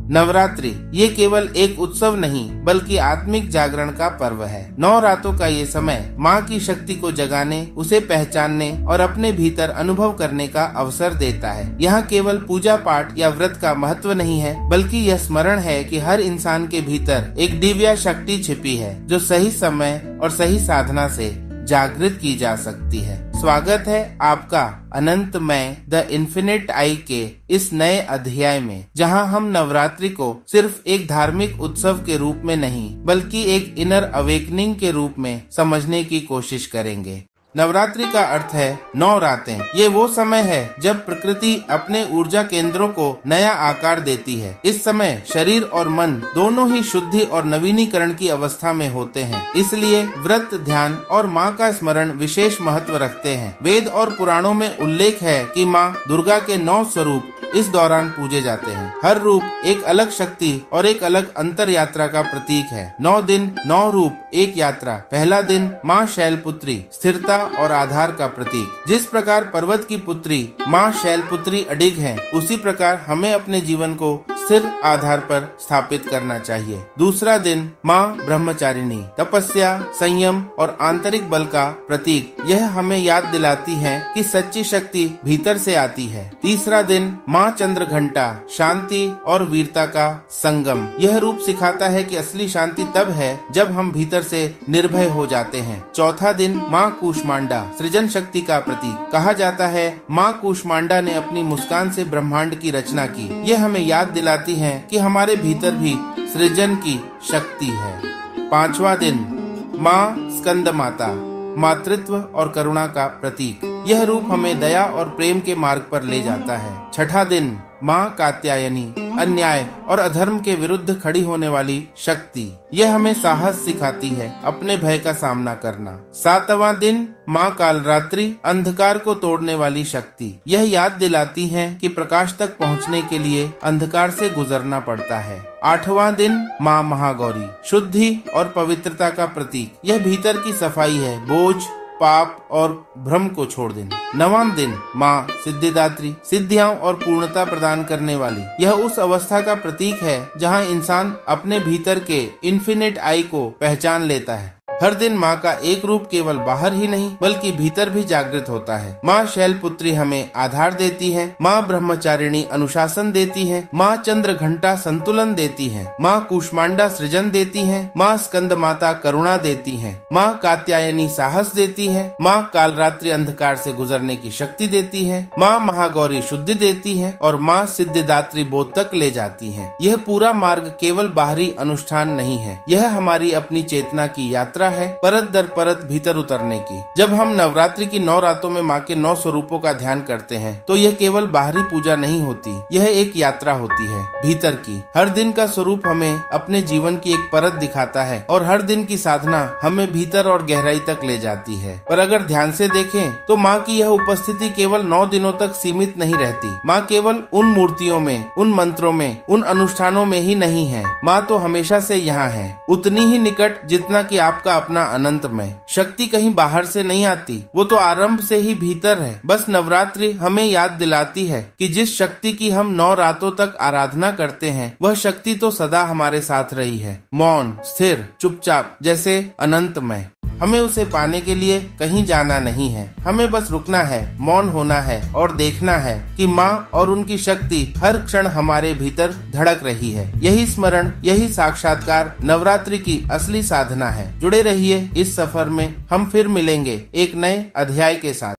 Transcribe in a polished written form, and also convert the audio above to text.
नवरात्रि ये केवल एक उत्सव नहीं बल्कि आत्मिक जागरण का पर्व है। 9 रातों का ये समय माँ की शक्ति को जगाने, उसे पहचानने और अपने भीतर अनुभव करने का अवसर देता है। यहाँ केवल पूजा पाठ या व्रत का महत्व नहीं है, बल्कि यह स्मरण है कि हर इंसान के भीतर एक दिव्य शक्ति छिपी है जो सही समय और सही साधना से जागृत की जा सकती है। स्वागत है आपका अनंतमय द इन्फिनिट आई के इस नए अध्याय में, जहां हम नवरात्रि को सिर्फ एक धार्मिक उत्सव के रूप में नहीं बल्कि एक इनर अवेकनिंग के रूप में समझने की कोशिश करेंगे। नवरात्रि का अर्थ है 9 रातें। ये वो समय है जब प्रकृति अपने ऊर्जा केंद्रों को नया आकार देती है। इस समय शरीर और मन दोनों ही शुद्धि और नवीनीकरण की अवस्था में होते हैं। इसलिए व्रत, ध्यान और माँ का स्मरण विशेष महत्व रखते हैं। वेद और पुराणों में उल्लेख है कि माँ दुर्गा के 9 स्वरूप इस दौरान पूजे जाते हैं। हर रूप एक अलग शक्ति और एक अलग अंतर यात्रा का प्रतीक है। 9 दिन 9 रूप एक यात्रा। पहला दिन माँ शैलपुत्री, स्थिरता और आधार का प्रतीक। जिस प्रकार पर्वत की पुत्री माँ शैलपुत्री अडिग है, उसी प्रकार हमें अपने जीवन को स्थिर आधार पर स्थापित करना चाहिए। दूसरा दिन माँ ब्रह्मचारिणी, तपस्या, संयम और आंतरिक बल का प्रतीक। यह हमें याद दिलाती है कि सच्ची शक्ति भीतर से आती है। तीसरा दिन माँ चंद्र घंटा, शांति और वीरता का संगम। यह रूप सिखाता है कि असली शांति तब है जब हम भीतर से निर्भय हो जाते हैं। चौथा दिन माँ कूष्मांडा, सृजन शक्ति का प्रतीक। कहा जाता है माँ कूष्मांडा ने अपनी मुस्कान से ब्रह्मांड की रचना की। यह हमें याद दिलाती है कि हमारे भीतर भी सृजन की शक्ति है। 5वां दिन माँ स्कंद माता, मातृत्व और करुणा का प्रतीक। यह रूप हमें दया और प्रेम के मार्ग पर ले जाता है। 6ठा दिन माँ कात्यायनी, अन्याय और अधर्म के विरुद्ध खड़ी होने वाली शक्ति। यह हमें साहस सिखाती है, अपने भय का सामना करना। 7वां दिन माँ कालरात्रि, अंधकार को तोड़ने वाली शक्ति। यह याद दिलाती है कि प्रकाश तक पहुँचने के लिए अंधकार से गुजरना पड़ता है। 8वां दिन माँ महागौरी, शुद्धि और पवित्रता का प्रतीक। यह भीतर की सफाई है, बोझ, पाप और भ्रम को छोड़ देना। 9वां दिन माँ सिद्धिदात्री, सिद्धियां और पूर्णता प्रदान करने वाली। यह उस अवस्था का प्रतीक है जहां इंसान अपने भीतर के इन्फिनिट आई को पहचान लेता है। हर दिन माँ का एक रूप केवल बाहर ही नहीं बल्कि भीतर भी जागृत होता है। माँ शैलपुत्री हमें आधार देती है, माँ ब्रह्मचारिणी अनुशासन देती है, माँ चंद्र घंटा संतुलन देती है, माँ कूष्मांडा सृजन देती है, माँ स्कंद माता करुणा देती है, माँ कात्यायनी साहस देती है, माँ कालरात्रि अंधकार से गुजरने की शक्ति देती है, माँ महागौरी शुद्धि देती है और माँ सिद्धिदात्री बोध तक ले जाती है। यह पूरा मार्ग केवल बाहरी अनुष्ठान नहीं है, यह हमारी अपनी चेतना की यात्रा है, परत दर परत भीतर उतरने की। जब हम नवरात्रि की 9 रातों में माँ के 9 स्वरूपों का ध्यान करते हैं तो यह केवल बाहरी पूजा नहीं होती, यह एक यात्रा होती है भीतर की। हर दिन का स्वरूप हमें अपने जीवन की एक परत दिखाता है और हर दिन की साधना हमें भीतर और गहराई तक ले जाती है। पर अगर ध्यान से देखें तो माँ की यह उपस्थिति केवल 9 दिनों तक सीमित नहीं रहती। माँ केवल उन मूर्तियों में, उन मंत्रों में, उन अनुष्ठानों में ही नहीं है। माँ तो हमेशा से यहाँ है, उतनी ही निकट जितना कि आपका अपना अनंतमय। शक्ति कहीं बाहर से नहीं आती, वो तो आरंभ से ही भीतर है। बस नवरात्रि हमें याद दिलाती है कि जिस शक्ति की हम 9 रातों तक आराधना करते हैं, वह शक्ति तो सदा हमारे साथ रही है, मौन, स्थिर, चुपचाप, जैसे अनंतमय। हमें उसे पाने के लिए कहीं जाना नहीं है, हमें बस रुकना है, मौन होना है और देखना है कि माँ और उनकी शक्ति हर क्षण हमारे भीतर धड़क रही है। यही स्मरण, यही साक्षात्कार नवरात्रि की असली साधना है। जुड़े रहिए इस सफर में, हम फिर मिलेंगे एक नए अध्याय के साथ।